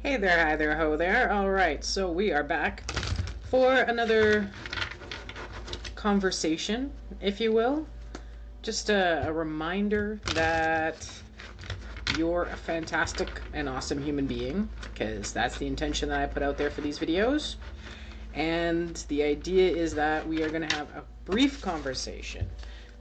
Hey there, hi there, ho there. Alright, so we are back for another conversation, if you will. Just a reminder that you're a fantastic and awesome human being, because that's the intention that I put out there for these videos. And the idea is that we are going to have a brief conversation,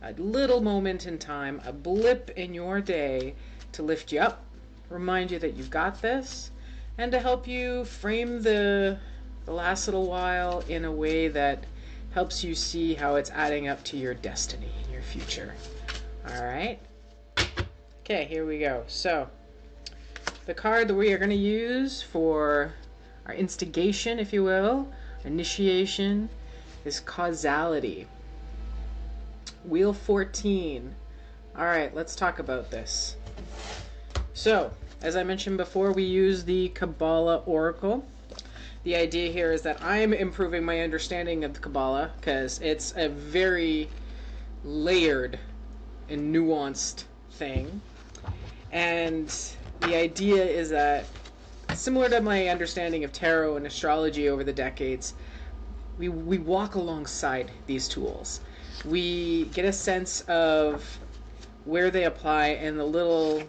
a little moment in time, a blip in your day to lift you up, remind you that you've got this, and to help you frame the last little while in a way that helps you see how it's adding up to your destiny and your future. Alright? Okay, here we go. So, the card that we are going to use for our instigation, if you will, initiation, is Causality. Wheel 14. Alright, let's talk about this. So, as I mentioned before, we use the Kabbalah Oracle. The idea here is that I'm improving my understanding of the Kabbalah because it's a very layered and nuanced thing. And the idea is that, similar to my understanding of tarot and astrology over the decades, we walk alongside these tools. We get a sense of where they apply and the little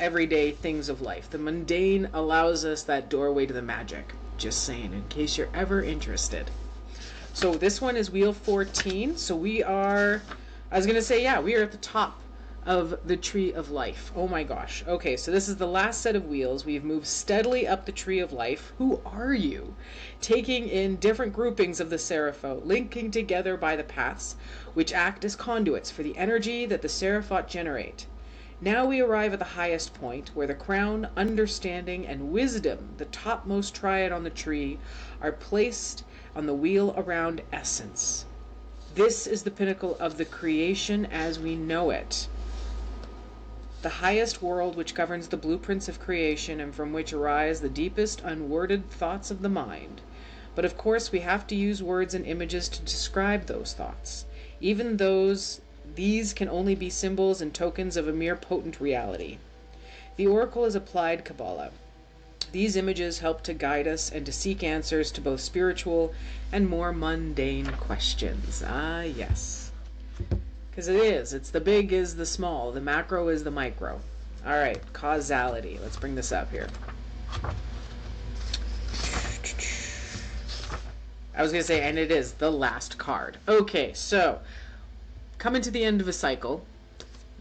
everyday things of life. The mundane allows us that doorway to the magic. Just saying, in case you're ever interested. So this one is Wheel 14. So we are, I was going to say, yeah, we are at the top of the Tree of Life. Oh my gosh. Okay, so this is the last set of wheels. We've moved steadily up the Tree of Life. Who are you? Taking in different groupings of the Seraphot, linking together by the paths, which act as conduits for the energy that the Seraphot generate. Now we arrive at the highest point, where the crown, understanding, and wisdom, the topmost triad on the tree, are placed on the wheel around essence. This is the pinnacle of the creation as we know it. The highest world which governs the blueprints of creation and from which arise the deepest unworded thoughts of the mind. But of course we have to use words and images to describe those thoughts, even these can only be symbols and tokens of a mere potent reality. The Oracle is applied Kabbalah. These images help to guide us and to seek answers to both spiritual and more mundane questions. Ah, yes. Because it's the big is the small, the macro is the micro. Alright, Causality. Let's bring this up here. I was going to say, and it is the last card. Okay, so coming to the end of a cycle,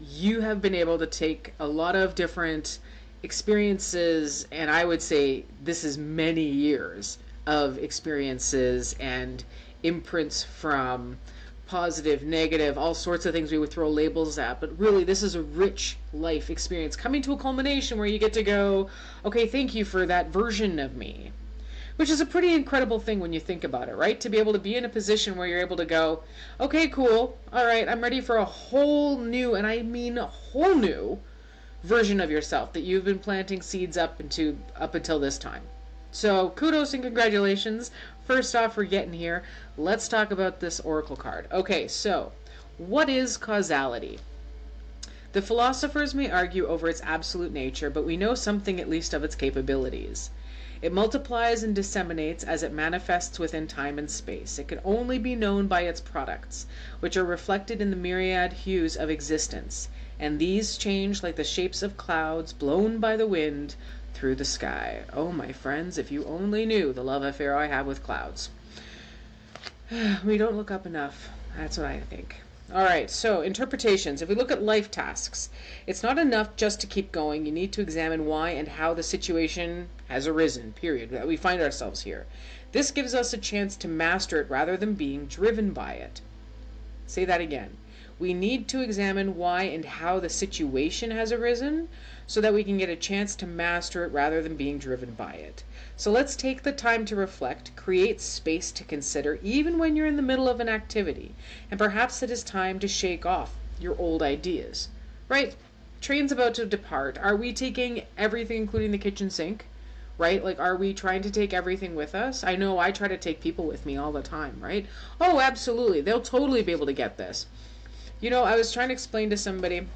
you have been able to take a lot of different experiences, and I would say this is many years of experiences and imprints from positive, negative, all sorts of things we would throw labels at, but really this is a rich life experience coming to a culmination where you get to go, okay, thank you for that version of me. Which is a pretty incredible thing when you think about it, right? To be able to be in a position where you're able to go, okay, cool, all right, I'm ready for a whole new, and I mean a whole new, version of yourself that you've been planting seeds up until this time. So kudos and congratulations. First off, for getting here. Let's talk about this Oracle card. Okay, so what is causality? The philosophers may argue over its absolute nature, but we know something at least of its capabilities. It multiplies and disseminates as it manifests within time and space. It can only be known by its products, which are reflected in the myriad hues of existence, and these change like the shapes of clouds blown by the wind through the sky. Oh, my friends, if you only knew the love affair I have with clouds. We don't look up enough. That's what I think. Alright, so interpretations. If we look at life tasks, it's not enough just to keep going. You need to examine why and how the situation has arisen, period. That we find ourselves here. This gives us a chance to master it rather than being driven by it. Say that again. We need to examine why and how the situation has arisen so that we can get a chance to master it rather than being driven by it. So let's take the time to reflect, create space to consider, even when you're in the middle of an activity. And perhaps it is time to shake off your old ideas. Right? Train's about to depart. Are we taking everything, including the kitchen sink? Right? Like, are we trying to take everything with us? I know I try to take people with me all the time, right? Oh, absolutely. They'll totally be able to get this. You know, I was trying to explain to somebody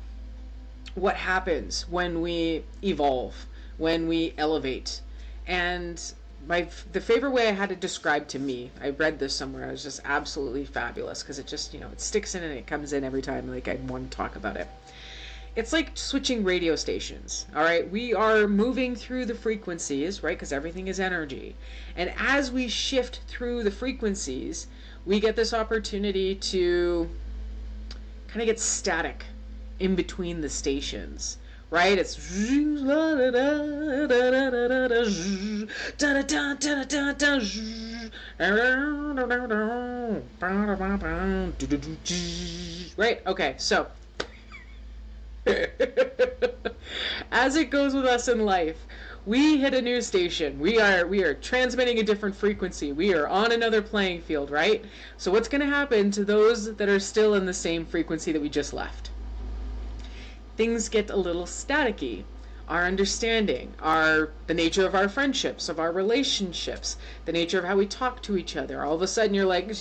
what happens when we evolve, when we elevate. And the favorite way I had it described to me, I read this somewhere, it was just absolutely fabulous, because it just, it sticks in and it comes in every time like I want to talk about it. It's like switching radio stations, all right? We are moving through the frequencies, right? Because everything is energy. And as we shift through the frequencies, we get this opportunity to kind of get static in between the stations, right? It's right? Okay, so as it goes with us in life, we hit a new station. We are transmitting a different frequency. We are on another playing field, right? So what's going to happen to those that are still in the same frequency that we just left? Things get a little staticky. Our understanding, the nature of our friendships, of our relationships, the nature of how we talk to each other. All of a sudden you're like,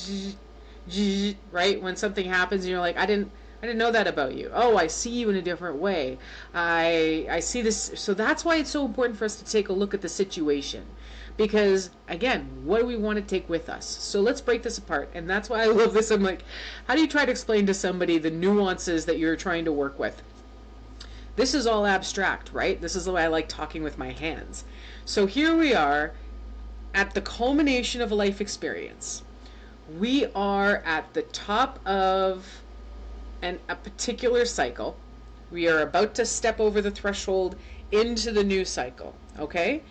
right? When something happens and you're like, I didn't know that about you. Oh, I see you in a different way. I see this. So that's why it's so important for us to take a look at the situation. Because, again, what do we want to take with us? So let's break this apart. And that's why I love this. I'm like, how do you try to explain to somebody the nuances that you're trying to work with? This is all abstract, right? This is the way I like talking with my hands. So here we are at the culmination of a life experience. We are at the top of a particular cycle. We are about to step over the threshold into the new cycle, okay?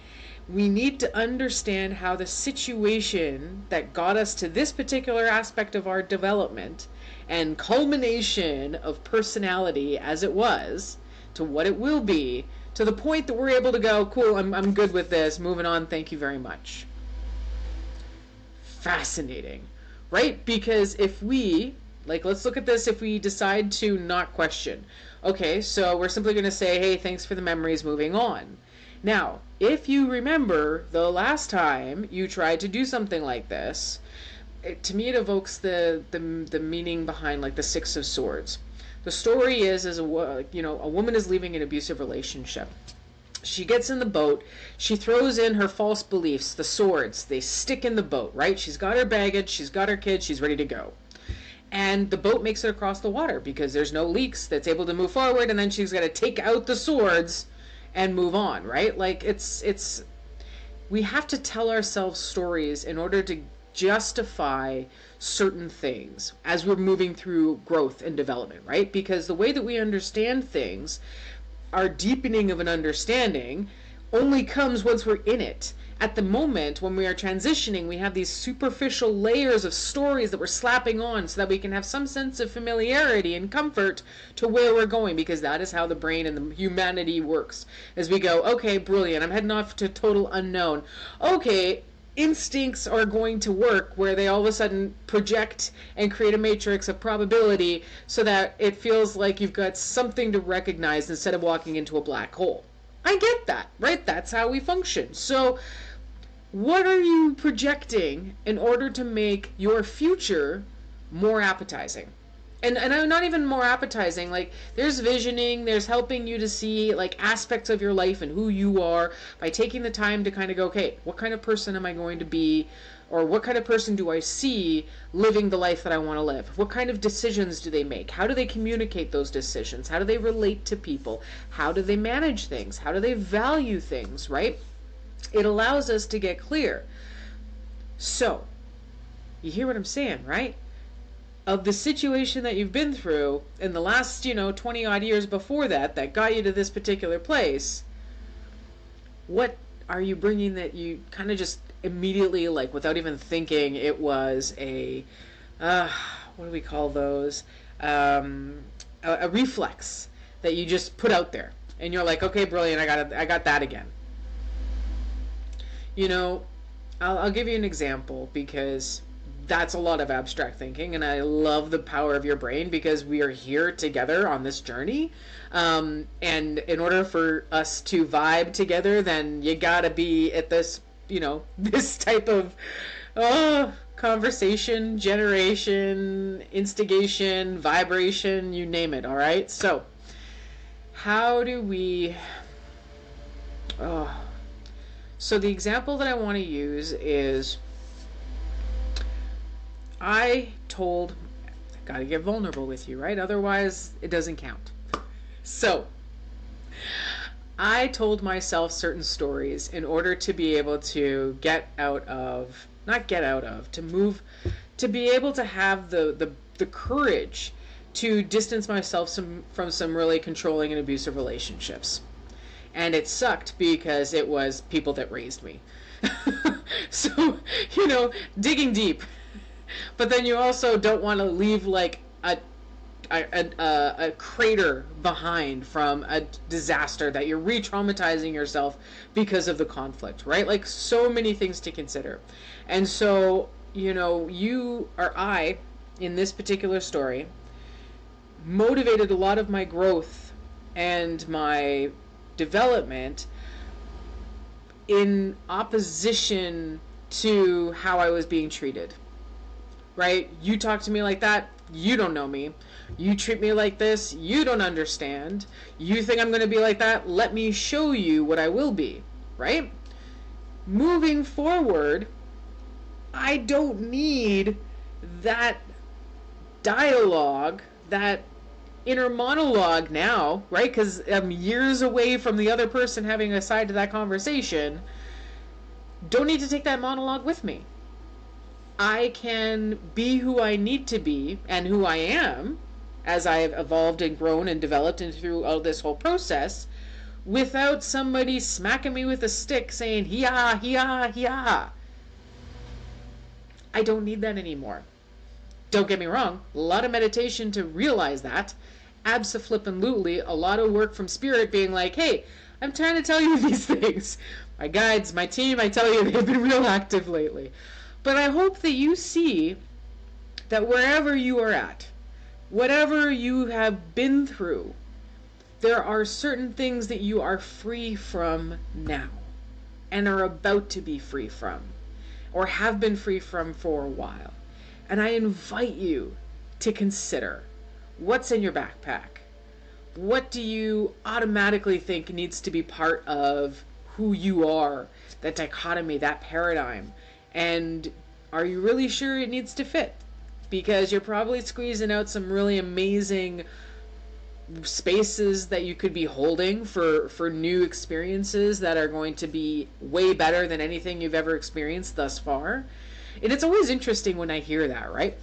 We need to understand how the situation that got us to this particular aspect of our development and culmination of personality as it was to what it will be, to the point that we're able to go, cool, I'm good with this, moving on, thank you very much. Fascinating, right? Because if we, let's look at this, if we decide to not question. Okay, so we're simply going to say, hey, thanks for the memories, moving on. Now, if you remember the last time you tried to do something like this, to me it evokes the meaning behind the Six of Swords. The story is a woman is leaving an abusive relationship. She gets in the boat. She throws in her false beliefs, the swords. They stick in the boat, right? She's got her baggage. She's got her kids. She's ready to go. And the boat makes it across the water because there's no leaks that's able to move forward. And then she's got to take out the swords and move on, right? We have to tell ourselves stories in order to justify certain things as we're moving through growth and development, right? Because the way that we understand things, our deepening of an understanding only comes once we're in it. At the moment, when we are transitioning, we have these superficial layers of stories that we're slapping on so that we can have some sense of familiarity and comfort to where we're going, because that is how the brain and the humanity works. As we go, okay, brilliant, I'm heading off to total unknown. Okay, instincts are going to work where they all of a sudden project and create a matrix of probability so that it feels like you've got something to recognize instead of walking into a black hole. I get that, right? That's how we function. So what are you projecting in order to make your future more appetizing? And I'm not even more appetizing, there's visioning, there's helping you to see aspects of your life and who you are by taking the time to kind of go, okay, what kind of person am I going to be, or what kind of person do I see living the life that I want to live? What kind of decisions do they make? How do they communicate those decisions? How do they relate to people? How do they manage things? How do they value things, right? It allows us to get clear. So, you hear what I'm saying, right? Of the situation that you've been through in the last, 20 odd years before that got you to this particular place, what are you bringing that you kind of just immediately, without even thinking, it was a, what do we call those? A reflex that you just put out there. And you're like, okay, brilliant, I got that again. I'll give you an example, because that's a lot of abstract thinking, and I love the power of your brain, because we are here together on this journey, and in order for us to vibe together, then you gotta be at this, this type of conversation, generation, instigation, vibration, you name it, all right? So how do we So the example that I want to use is I gotta get vulnerable with you, right? Otherwise it doesn't count. So I told myself certain stories in order to be able to to be able to have the courage to distance myself from some really controlling and abusive relationships. And it sucked because it was people that raised me. So, digging deep. But then you also don't want to leave like a crater behind from a disaster that you're re-traumatizing yourself because of the conflict, right? Like, so many things to consider. And so, I, in this particular story, motivated a lot of my growth and my development in opposition to how I was being treated. Right? You talk to me like that, you don't know me. You treat me like this, you don't understand. You think I'm going to be like that? Let me show you what I will be. Right? Moving forward, I don't need that dialogue, that inner monologue now, right? Because I'm years away from the other person having a side to that conversation. Don't need to take that monologue with me. I can be who I need to be and who I am as I have evolved and grown and developed and through all this whole process without somebody smacking me with a stick saying, "Hiya, hiya, hiya." I don't need that anymore. Don't get me wrong, a lot of meditation to realize that. Abso-flippin-lutely, a lot of work from spirit being like, hey, I'm trying to tell you these things. My guides, my team, I tell you, they've been real active lately. But I hope that you see that wherever you are at, whatever you have been through, there are certain things that you are free from now and are about to be free from or have been free from for a while. And I invite you to consider what's in your backpack. What do you automatically think needs to be part of who you are, that dichotomy, that paradigm? And are you really sure it needs to fit? Because you're probably squeezing out some really amazing spaces that you could be holding for new experiences that are going to be way better than anything you've ever experienced thus far. And it's always interesting when I hear that, right?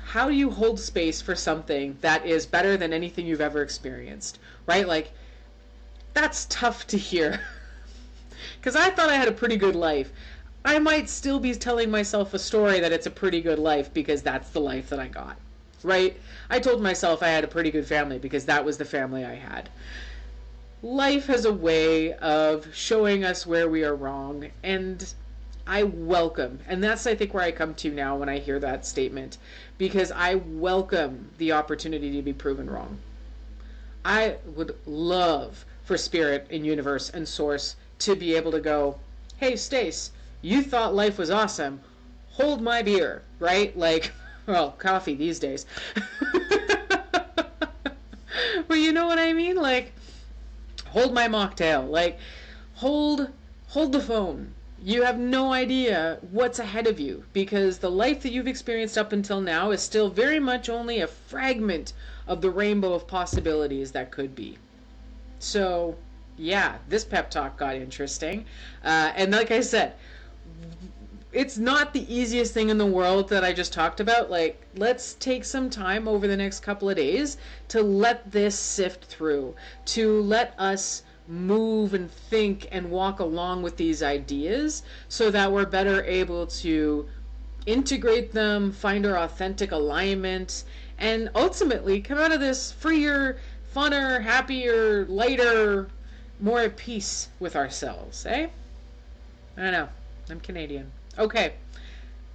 How do you hold space for something that is better than anything you've ever experienced, right? Like, that's tough to hear. Because I thought I had a pretty good life. I might still be telling myself a story that it's a pretty good life because that's the life that I got, right? I told myself I had a pretty good family because that was the family I had. Life has a way of showing us where we are wrong, and I welcome, and that's, I think, where I come to now when I hear that statement, because I welcome the opportunity to be proven wrong. I would love for Spirit and Universe and Source to be able to go, hey, Stace, you thought life was awesome. Hold my beer, right? Like, well, coffee these days. Well, you know what I mean? Like, hold my mocktail. Like, hold the phone. You have no idea what's ahead of you, because the life that you've experienced up until now is still very much only a fragment of the rainbow of possibilities that could be. So, yeah, this pep talk got interesting. And like I said, it's not the easiest thing in the world that I just talked about. Like, let's take some time over the next couple of days to let this sift through, to let us move and think and walk along with these ideas so that we're better able to integrate them, find our authentic alignment, and ultimately come out of this freer, funner, happier, lighter, more at peace with ourselves, eh? I don't know. I'm Canadian. Okay.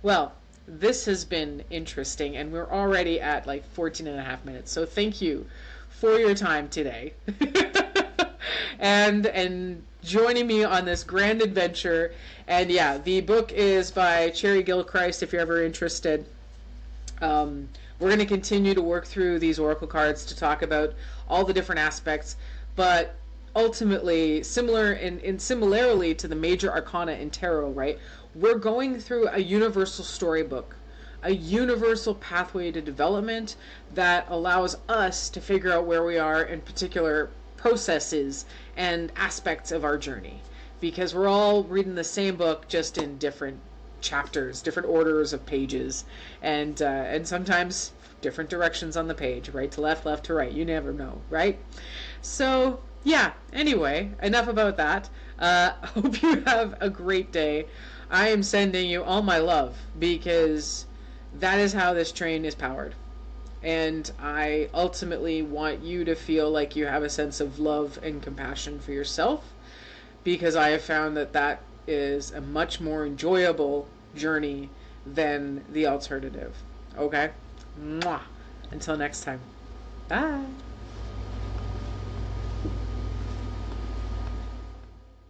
Well, this has been interesting, and we're already at like 14 and a half minutes. So thank you for your time today. and joining me on this grand adventure. And yeah, the book is by Cherry Gilchrist, if you're ever interested. We're going to continue to work through these oracle cards to talk about all the different aspects, but ultimately similarly to the major arcana in tarot, right? We're going through a universal storybook, a universal pathway to development that allows us to figure out where we are in particular processes and aspects of our journey, because we're all reading the same book, just in different chapters, different orders of pages, and sometimes different directions on the page, right to left, left to right. You never know, right? So yeah. Anyway, enough about that. Hope you have a great day. I am sending you all my love, because that is how this train is powered. And I ultimately want you to feel like you have a sense of love and compassion for yourself, because I have found that that is a much more enjoyable journey than the alternative. Okay? Mwah. Until next time. Bye.